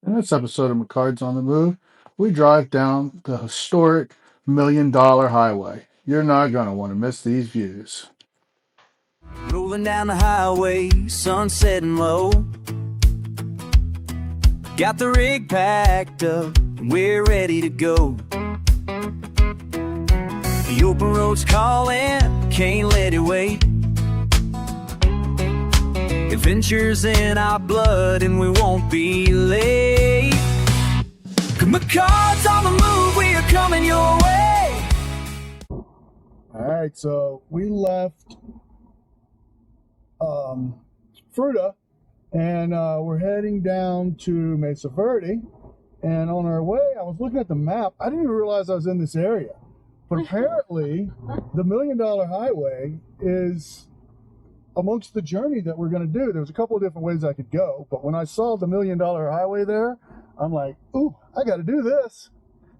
In this episode of McCards on the Move, we drive down the historic $1 million highway. You're not going to want to miss these views. Rolling down the highway, sun setting low. Got the rig packed up, and we're ready to go. The open road's calling, can't let it wait. Adventures in our blood, and we won't be late. McCards on the move, we are coming your way. Alright, so we left Fruta, and we're heading down to Mesa Verde. And on our way, I was looking at the map. I didn't even realize I was in this area. But apparently, the $1 Million Highway is amongst the journey that we're going to do. There was a couple of different ways I could go, but when I saw the $1 Million Highway there, I'm like, ooh, I got to do this.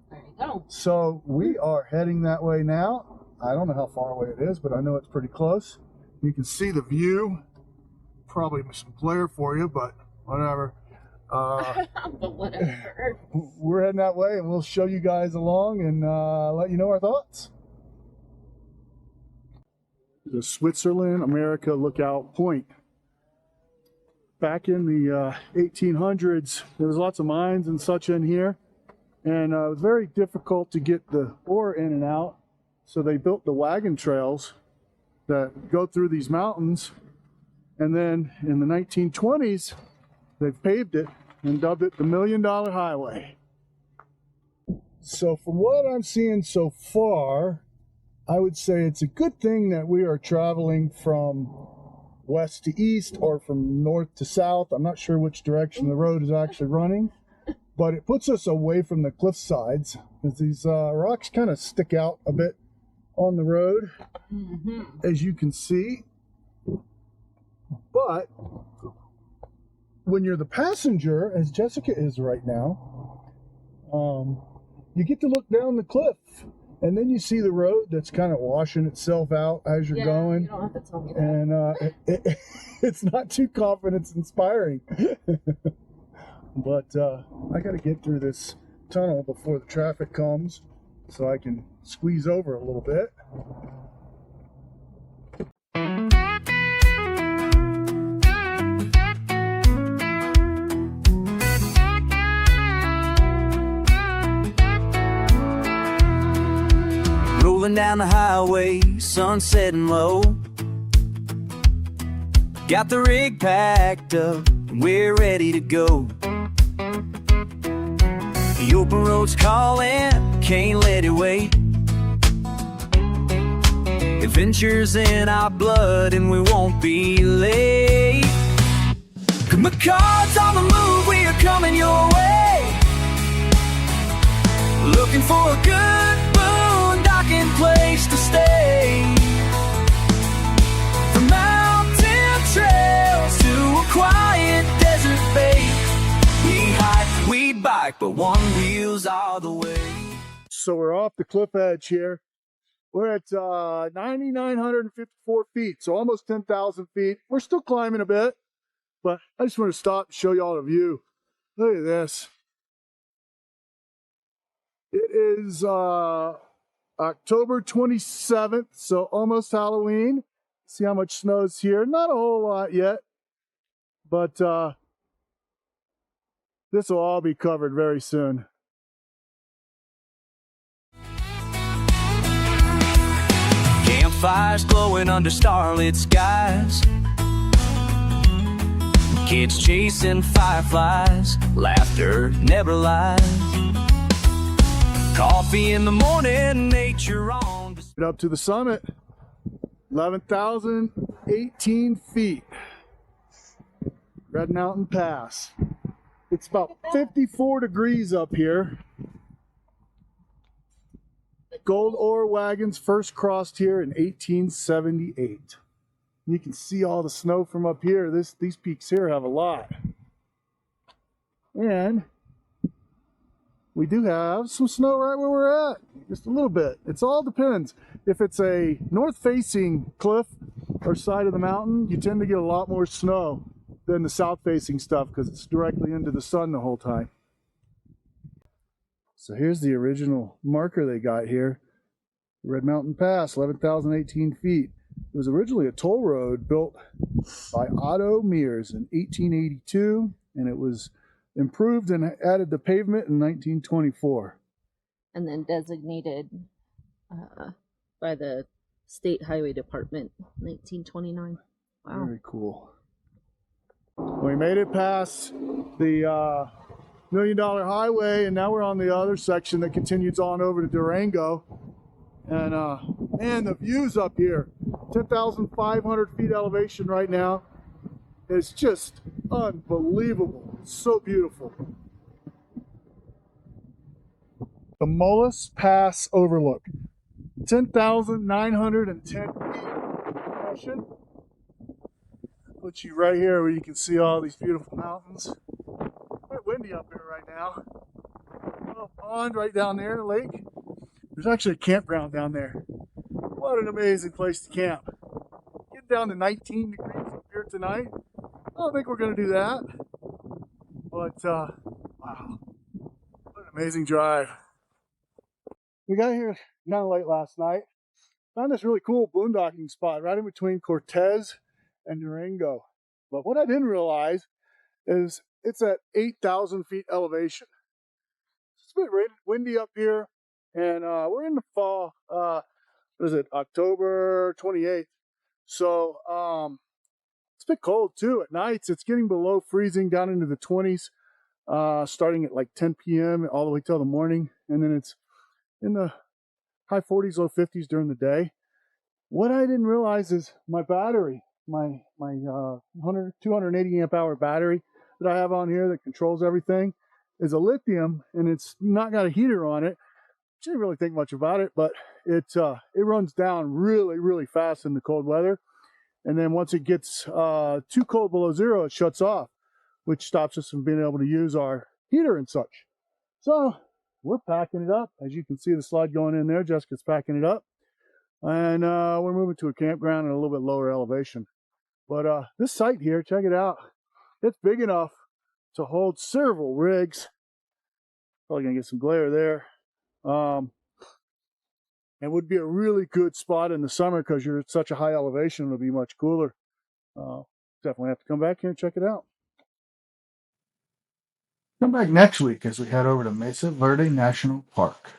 There you go. So we are heading that way now. I don't know how far away it is, but I know it's pretty close. You can see the view. Probably some glare for you, but whatever. But whatever. We're heading that way, and we'll show you guys along and let you know our thoughts. The Switzerland America Lookout Point. Back in the 1800s, there was lots of mines and such in here, and it was very difficult to get the ore in and out, so they built the wagon trails that go through these mountains, and then in the 1920s, they've paved it and dubbed it the $1 Million Highway. So from what I'm seeing so far, I would say it's a good thing that we are traveling from west to east or from north to south. I'm not sure which direction the road is actually running, but it puts us away from the cliff sides, because these rocks kind of stick out a bit on the road, as you can see. But when you're the passenger, as Jessica is right now, you get to look down the cliff. And then you see the road that's kind of washing itself out as you're going. You don't have to tell me that. And it's not too confidence inspiring. But I got to get through this tunnel before the traffic comes so I can squeeze over a little bit. Rolling down the highway, sun setting low. Got the rig packed up, and we're ready to go. The open road's calling, can't let it wait. Adventures in our blood, and we won't be late. McCards on the move, we are coming your way. Looking for a good place to stay. From mountain trails to a quiet desert base, we hike, we bike, but one wheel's all the way. So we're off the cliff edge here. We're at 9,954 feet, so almost 10,000 feet. We're still climbing a bit, but I just want to stop and show you all the view. Look at this. It is October 27th, so almost Halloween. See how much snow's here. Not a whole lot yet, but this will all be covered very soon. Campfires glowing under starlit skies. Kids chasing fireflies. Laughter never lies. Coffee in the morning, nature on. Up to the summit, 11,018 feet. Red Mountain Pass. It's about 54 degrees up here. Gold ore wagons first crossed here in 1878. You can see all the snow from up here. These peaks here have a lot. And we do have some snow right where we're at, just a little bit. It all depends. If it's a north-facing cliff or side of the mountain, you tend to get a lot more snow. than the south-facing stuff because it's directly into the sun the whole time. So here's the original marker they got here. Red Mountain Pass, 11,018 feet. It was originally a toll road built by Otto Mears in 1882, and it was improved and added the pavement in 1924. And then designated by the State Highway Department, 1929. Wow. Very cool. We made it past the $1 Million Highway, and now we're on the other section that continues on over to Durango. And man, the views up here, 10,500 feet elevation right now. It's just unbelievable. It's so beautiful. The Mullis Pass Overlook, 10,910 feet elevation. Put you right here where you can see all these beautiful mountains. Quite windy up here right now. A little pond right down there, the lake. There's actually a campground down there. What an amazing place to camp. Get down to 19 degrees up here tonight. I don't think we're going to do that. But, wow. What an amazing drive. We got here kind of late last night. Found this really cool boondocking spot right in between Cortez and Durango. But what I didn't realize is it's at 8,000 feet elevation. It's a bit windy up here. And we're in the fall, what is it, October 28th. So it's a bit cold too. At nights, it's getting below freezing down into the 20s, starting at like 10 p.m. all the way till the morning. And then it's in the high 40s, low 50s during the day. What I didn't realize is my battery, my 280 amp hour battery that I have on here that controls everything is a lithium, and it's not got a heater on it. Didn't really think much about it, but it runs down really, really fast in the cold weather. And then once it gets too cold below zero, it shuts off, which stops us from being able to use our heater and such. So we're packing it up. As you can see the slide going in there, Jessica's packing it up. And we're moving to a campground at a little bit lower elevation. But this site here, check it out. It's big enough to hold several rigs. Probably gonna get some glare there. And would be a really good spot in the summer because you're at such a high elevation. It'll be much cooler. Definitely have to come back here and check it out. Come back next week as we head over to Mesa Verde National Park.